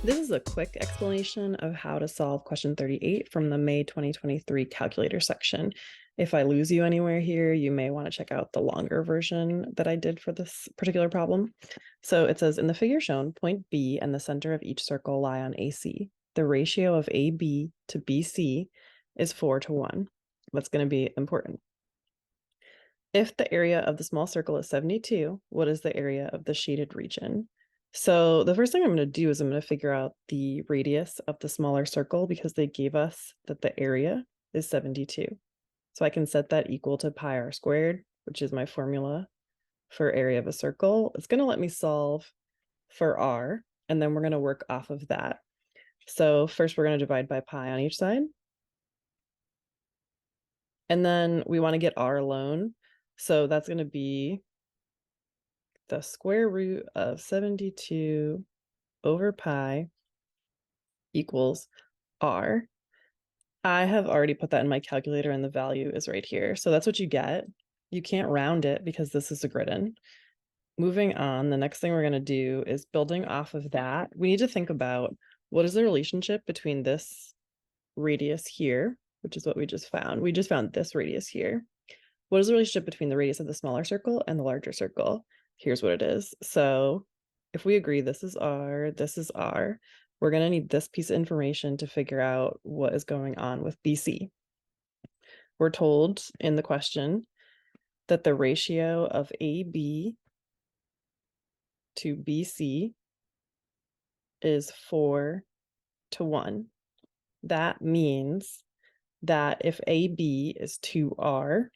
This is a quick explanation of how to solve question 38 from the May 2023 calculator section. If I lose you anywhere here, you may want to check out the longer version that I did for this particular problem. So it says, in the figure shown, point B and the center of each circle lie on AC. The ratio of AB to BC is 4:1. That's going to be important. If the area of the small circle is 72, what is the area of the shaded region? So the first thing I'm going to do is I'm going to figure out the radius of the smaller circle because they gave us that the area is 72. So I can set that equal to pi r squared, which is my formula for area of a circle. It's going to let me solve for r, and then we're going to work off of that. So first we're going to divide by pi on each side. And then we want to get r alone. So that's going to be the square root of 72 over pi equals r. I have already put that in my calculator and the value is right here. So that's what you get. You can't round it because this is a griddin. Moving on, the next thing we're going to do is building off of that. We need to think about what is the relationship between this radius here, which is what we just found. We just found this radius here. What is the relationship between the radius of the smaller circle and the larger circle? Here's what it is. So if we agree this is r, we're going to need this piece of information to figure out what is going on with BC. We're told in the question that the ratio of AB to BC is 4:1. That means that if AB is 2r,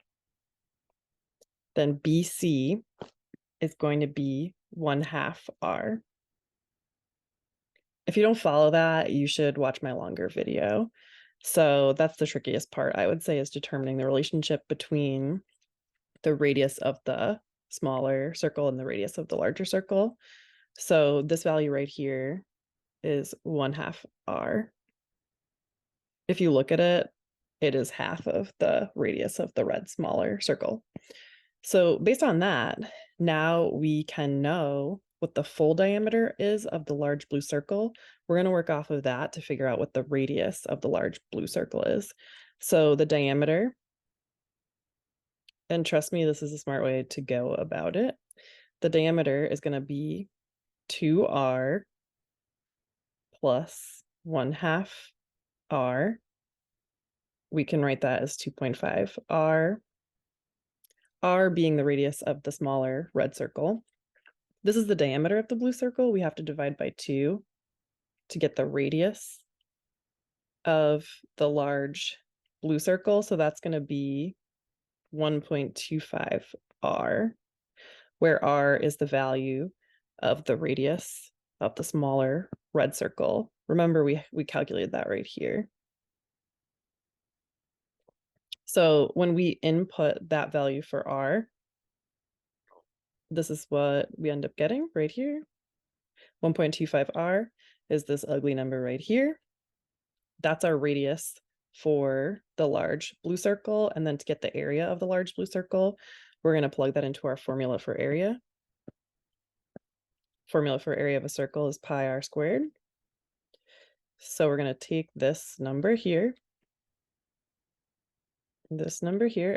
then BC is going to be 1/2 r. If you don't follow that, you should watch my longer video. So that's the trickiest part, I would say, is determining the relationship between the radius of the smaller circle and the radius of the larger circle. So this value right here is 1/2 r. If you look at it, it is half of the radius of the red smaller circle. So based on that, now we can know what the full diameter is of the large blue circle. We're going to work off of that to figure out what the radius of the large blue circle is. So the diameter, and trust me, this is a smart way to go about it. The diameter is going to be 2r plus 1/2 r. We can write that as 2.5 r. R being the radius of the smaller red circle. This is the diameter of the blue circle. We have to divide by 2 to get the radius of the large blue circle. So that's going to be 1.25 r, where r is the value of the radius of the smaller red circle. Remember, we calculated that right here. So when we input that value for r, this is what we end up getting right here. 1.25 r is this ugly number right here. That's our radius for the large blue circle. And then to get the area of the large blue circle, we're going to plug that into our formula for area. Formula for area of a circle is pi r squared. So we're going to take this number here, and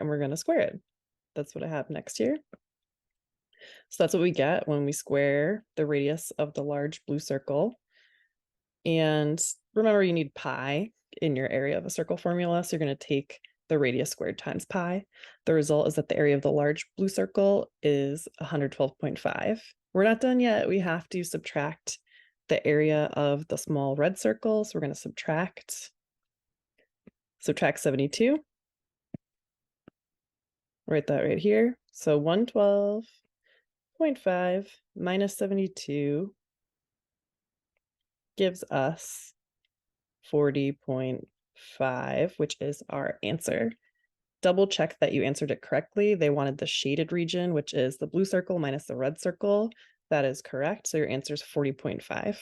we're going to square it. That's what I have next here. So that's what we get when we square the radius of the large blue circle. And remember, you need pi in your area of a circle formula. So you're going to take the radius squared times pi. The result is that the area of the large blue circle is 112.5. We're not done yet. We have to subtract the area of the small red circle. So we're going to subtract 72. Write that right here. So 112.5 minus 72 gives us 40.5, which is our answer. Double check that you answered it correctly. They wanted the shaded region, which is the blue circle minus the red circle. That is correct. So your answer is 40.5.